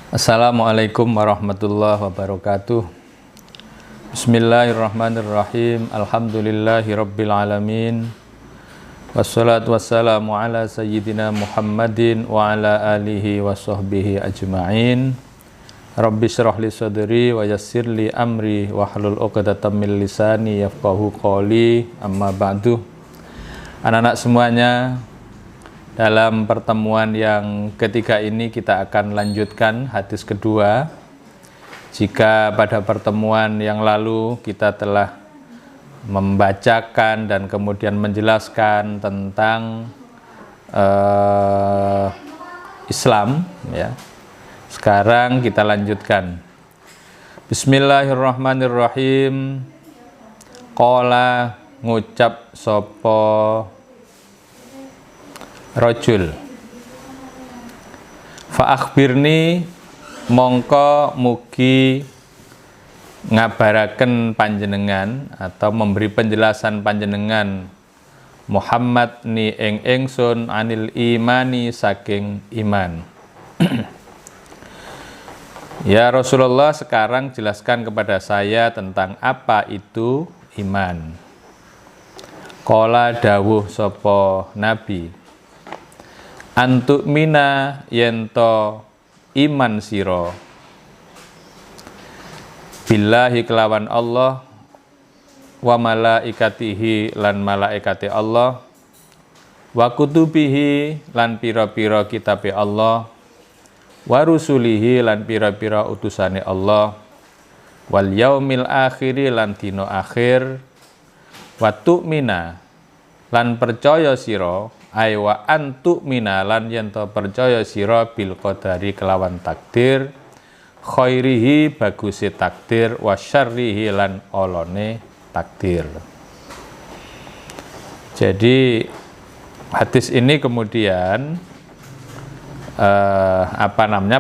Assalamualaikum warahmatullahi wabarakatuh. Bismillahirrahmanirrahim. Alhamdulillahirabbil alamin. Wassalatu wassalamu ala sayyidina Muhammadin wa ala alihi wa sahbihi ajma'in. Rabbi syrah li sadri wa yassir li amri wa hlul 'uqdatam min lisani yafqahu qawli. Amma ba'du. Anak-anak semuanya, dalam pertemuan yang ketiga ini kita akan lanjutkan hadis kedua. Jika pada pertemuan yang lalu kita telah membacakan dan kemudian menjelaskan tentang Islam, ya. Sekarang kita lanjutkan. Bismillahirrahmanirrahim. Qala, ngucap sopo rajul, fa akhbirni, mongko mugi ngabaraken panjenengan atau memberi penjelasan panjenengan Muhammad ni ing ingsun anil imani saking iman. Ya Rasulullah, sekarang jelaskan kepada saya tentang apa itu iman. Qala, dawuh sapa Nabi, antuk mina yento iman siro billahi kelawan Allah, wa malaikatihi lan malaikati Allah, wa kutubihi lan pira-pira kitabe Allah, wa rusulihi lan pira-pira utusane Allah, wal yaumil akhiri lan dina akhir, wa tu'mina lan percaya siro aywa antuk minalan yento percaya sira bil qadari kelawan takdir, khairihi bagusi takdir, wa syarrihi lan olone takdir. Jadi hadis ini kemudian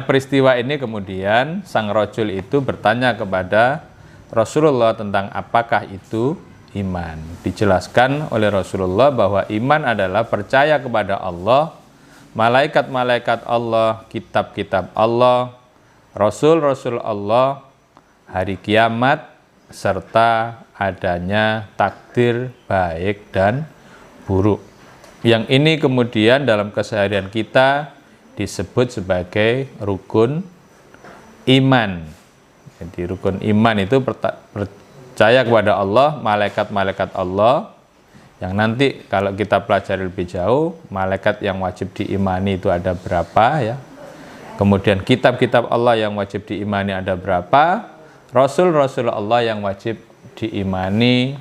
peristiwa ini kemudian sang rajul itu bertanya kepada Rasulullah tentang apakah itu iman. Dijelaskan oleh Rasulullah bahwa iman adalah percaya kepada Allah, malaikat-malaikat Allah, kitab-kitab Allah, rasul-rasul Allah, hari kiamat, serta adanya takdir baik dan buruk. Yang ini kemudian dalam keseharian kita disebut sebagai rukun iman. Jadi rukun iman itu percaya kepada Allah, malaikat-malaikat Allah, yang nanti kalau kita pelajari lebih jauh, malaikat yang wajib diimani itu ada berapa, ya. Kemudian kitab-kitab Allah yang wajib diimani ada berapa, rasul-rasul Allah yang wajib diimani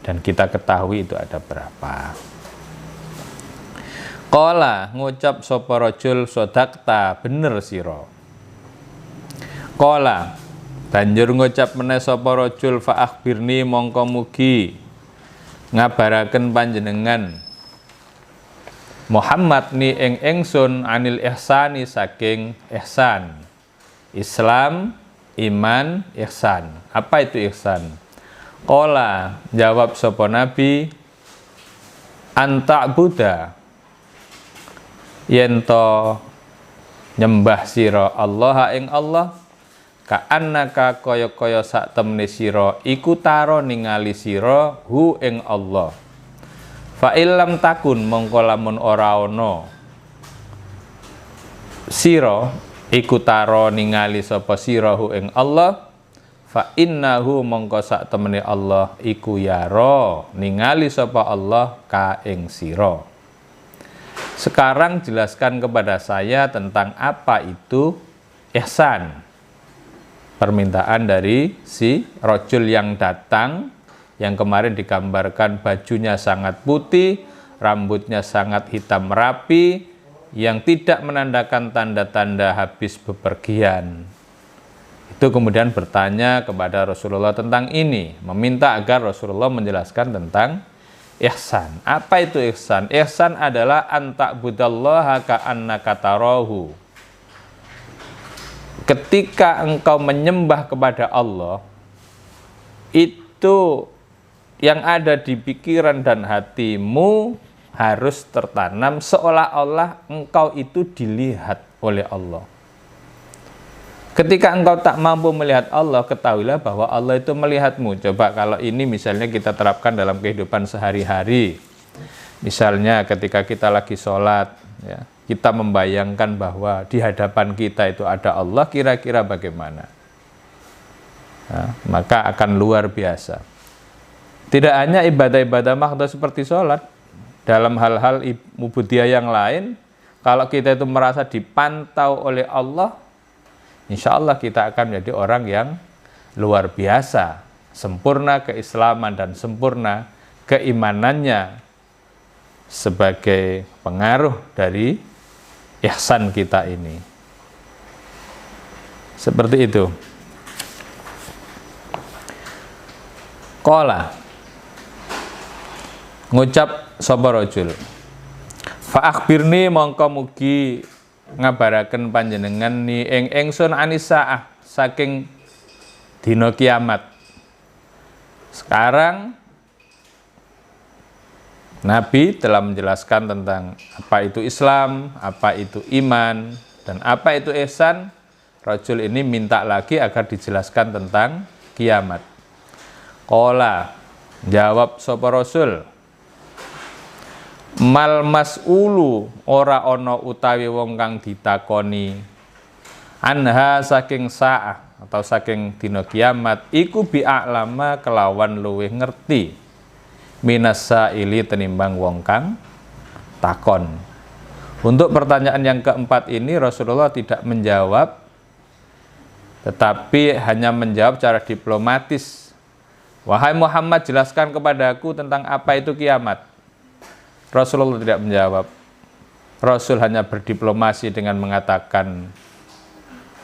dan kita ketahui itu ada berapa. Qala, ngucap sapa rajul, sodakta, bener sira. Qala, banjur ngucap meneh sapa rajul, fa akhbirni, mongko mugi ngabaraken panjenengan Muhammad ni ing ingsun anil ihsani saking ihsan. Islam, iman, ihsan. Apa itu ihsan? Qala, jawab sapa Nabi, anta buddha, yento nyembah sira Allah ing Allah, ka'annaka kaya-kaya sak temne sira iku taro ningali sira hu ing Allah. Fa illam takun, mongko lamun ora ana sira iku taro ningali sapa sira hu ing Allah, fa innahu, mongko sak temene Allah iku yara ningali sapa Allah ka ing sira. Sekarang jelaskan kepada saya tentang apa itu ihsan. Permintaan dari si rajul yang datang, yang kemarin digambarkan bajunya sangat putih, rambutnya sangat hitam rapi, yang tidak menandakan tanda-tanda habis bepergian. Itu kemudian bertanya kepada Rasulullah tentang ini, meminta agar Rasulullah menjelaskan tentang ihsan. Apa itu ihsan? Ihsan adalah anta'budallaha ka'annaka tarahu. Ketika engkau menyembah kepada Allah, itu yang ada di pikiran dan hatimu harus tertanam seolah-olah engkau itu dilihat oleh Allah. Ketika engkau tak mampu melihat Allah, ketahuilah bahwa Allah itu melihatmu. Coba kalau ini misalnya kita terapkan dalam kehidupan sehari-hari. Misalnya ketika kita lagi sholat, ya, kita membayangkan bahwa di hadapan kita itu ada Allah, kira-kira bagaimana? Nah, maka akan luar biasa. Tidak hanya ibadah-ibadah mahdhah seperti sholat, dalam hal-hal ubudiyah yang lain, kalau kita itu merasa dipantau oleh Allah, insya Allah kita akan menjadi orang yang luar biasa, sempurna keislaman dan sempurna keimanannya sebagai pengaruh dari ihsan kita ini. Seperti itu. Qala, ngucap sapa rajul, fa akhbirni mongko mugi ngabaraken panjenengan ni ing ingsun anisaah saking dina kiamat. Sekarang Nabi telah menjelaskan tentang apa itu Islam, apa itu iman, dan apa itu ihsan. Rajul ini minta lagi agar dijelaskan tentang kiamat. Qala, jawab sapa Rasul, mal mas'ulu ora ana utawi wong kang ditakoni anha saking saah atau saking dina kiamat iku bi'alama kelawan luwih ngerti minas sa'ili tenimbang wong kang takon. Untuk pertanyaan yang keempat ini Rasulullah tidak menjawab, tetapi hanya menjawab secara diplomatis. Wahai Muhammad, jelaskan kepadaku tentang apa itu kiamat. Rasulullah tidak menjawab. Rasul hanya berdiplomasi dengan mengatakan,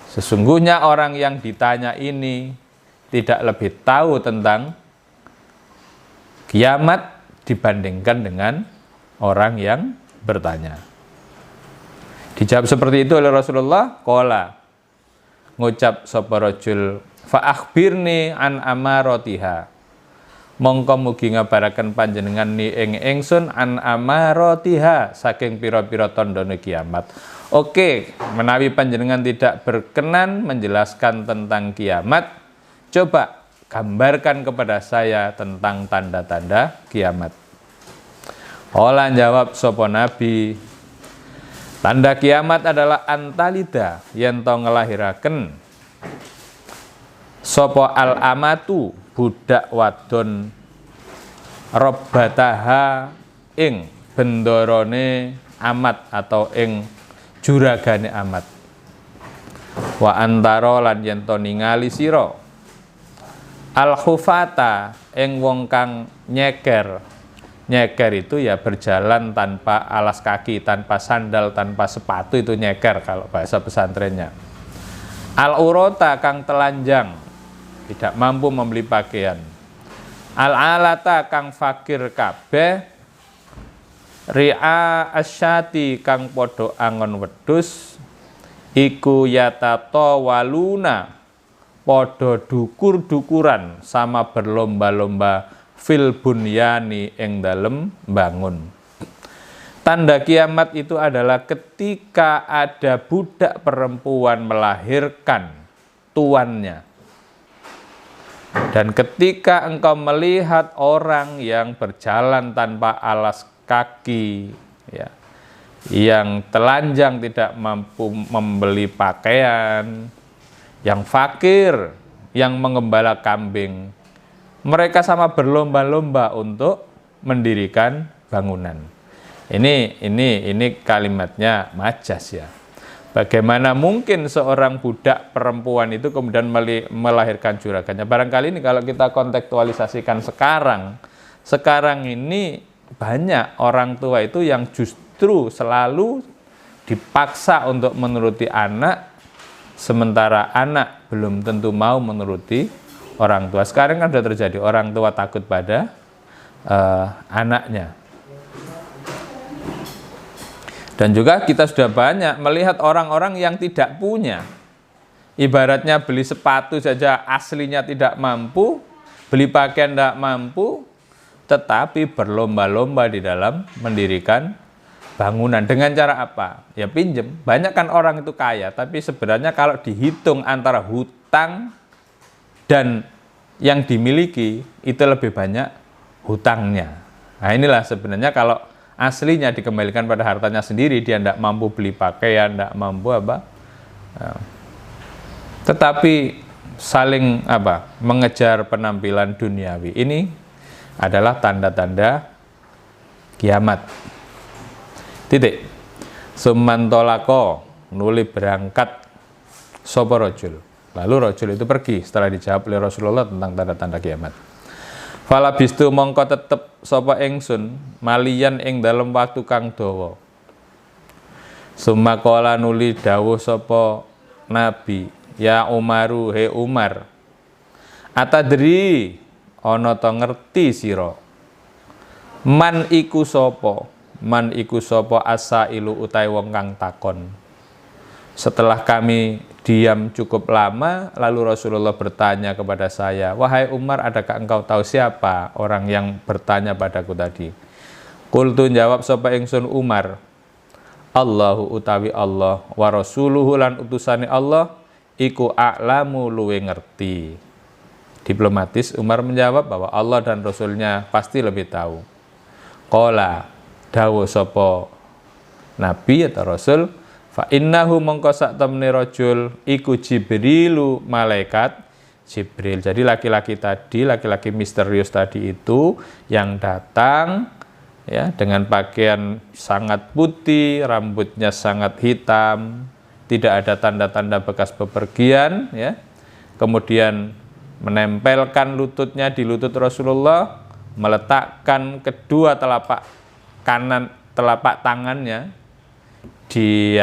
sesungguhnya orang yang ditanya ini tidak lebih tahu tentang kiamat dibandingkan dengan orang yang bertanya. Dijawab seperti itu oleh Rasulullah. Qala, ngucap sapa rajul, fa akhbirni an amaratiha, mongko mugi ngabaraken panjenengan ni ing ingsun an amaratiha saking pira-pira tandane kiamat. Oke, menawi panjenengan tidak berkenan menjelaskan tentang kiamat, coba gambarkan kepada saya tentang tanda-tanda kiamat. Olah jawab sapa Nabi, tanda kiamat adalah antalida yen to ngelahiraken sapa al amatu budak wadon robbataha ing bendorone amat atau ing juragane amat. Wa antara lan yen to ningali sira al khufata ing wong kang nyeker. Nyeker itu ya berjalan tanpa alas kaki, tanpa sandal, tanpa sepatu, itu nyeker kalau bahasa pesantrennya. Al urota kang telanjang, tidak mampu membeli pakaian. Al alata kang fakir kabeh. Ri'a asyati kang podo angon wedhus. Iku yatato waluna, podo dukur-dukuran sama berlomba-lomba fil bunyani ing dalem bangun. Tanda kiamat itu adalah ketika ada budak perempuan melahirkan tuannya. Dan ketika engkau melihat orang yang berjalan tanpa alas kaki, ya, yang telanjang tidak mampu membeli pakaian, yang fakir, yang mengembala kambing, mereka sama berlomba-lomba untuk mendirikan bangunan. Ini kalimatnya majas ya. Bagaimana mungkin seorang budak perempuan itu kemudian melahirkan juragannya? Barangkali ini kalau kita kontekstualisasikan sekarang ini banyak orang tua itu yang justru selalu dipaksa untuk menuruti anak, sementara anak belum tentu mau menuruti orang tua. Sekarang kan sudah terjadi, orang tua takut pada anaknya. Dan juga kita sudah banyak melihat orang-orang yang tidak punya. Ibaratnya beli sepatu saja aslinya tidak mampu, beli pakaian tidak mampu, tetapi berlomba-lomba di dalam mendirikan bangunan. Dengan cara apa? Ya pinjem. Banyak kan orang itu kaya, tapi sebenarnya kalau dihitung antara hutang dan yang dimiliki, itu lebih banyak hutangnya. Nah inilah sebenarnya kalau aslinya dikembalikan pada hartanya sendiri, dia tidak mampu beli pakaian, tidak mampu apa. Nah, tetapi saling mengejar penampilan duniawi. Ini adalah tanda-tanda kiamat. Titik. Sumantolako nuli berangkat sopo rojul. Lalu rojul itu pergi setelah dijawab oleh Rasulullah tentang tanda-tanda kiamat. Fala bistu mongko tetep sopo ingsun malian ing dalam waktu kang dawa. Sumakola nuli dawuh sopo Nabi, ya Umaru, he Umar, atadri ana to ngerti sira man iku sapa asailu utai wong kang takon. Setelah kami diam cukup lama, lalu Rasulullah bertanya kepada saya, wahai Umar, adakah engkau tahu siapa orang yang bertanya padaku tadi? Qultu jawab sapa ingsun Umar, Allahu utawi Allah, wa rasuluhu lan utusane Allah iku a'lamu luwe ngerti. Diplomatis Umar menjawab bahwa Allah dan Rasulnya pasti lebih tahu. Qala dawuh sapa Nabi atau Rasul, fa innahu mongko sak temne rajul iku Jibrilu, malaikat Jibril. Jadi laki-laki misterius tadi itu yang datang ya dengan pakaian sangat putih, rambutnya sangat hitam, tidak ada tanda-tanda bekas bepergian ya. Kemudian menempelkan lututnya di lutut Rasulullah, meletakkan kedua telapak tangannya di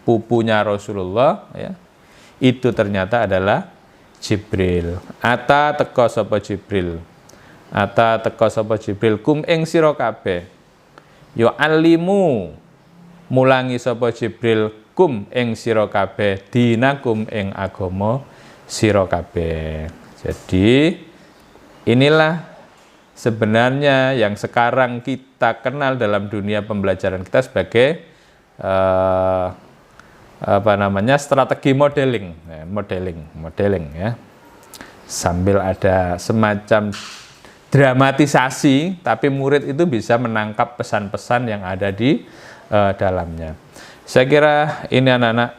pupunya Rasulullah ya. Itu ternyata adalah Jibril. Ata teko sapa Jibril kum ing sira kabeh. Yo alimu mulangi sapa Jibril kum ing sira kabeh dinakum ing agama sira kabeh. Jadi inilah sebenarnya yang sekarang kita kenal dalam dunia pembelajaran kita sebagai strategi modeling ya. Sambil ada semacam dramatisasi, tapi murid itu bisa menangkap pesan-pesan yang ada di dalamnya. Saya kira ini anak-anak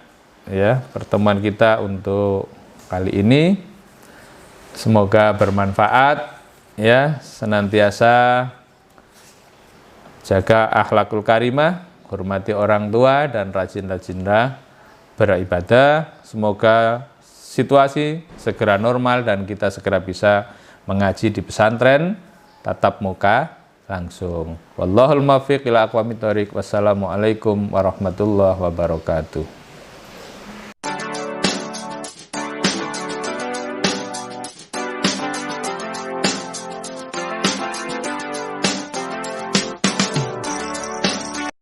ya pertemuan kita untuk kali ini. Semoga bermanfaat ya, senantiasa jaga akhlakul karimah, hormati orang tua dan rajin-rajinlah beribadah. Semoga situasi segera normal dan kita segera bisa mengaji di pesantren tatap muka langsung. Wallahul muwaffiq ila aqwamit thoriq. Wassalamualaikum warahmatullahi wabarakatuh.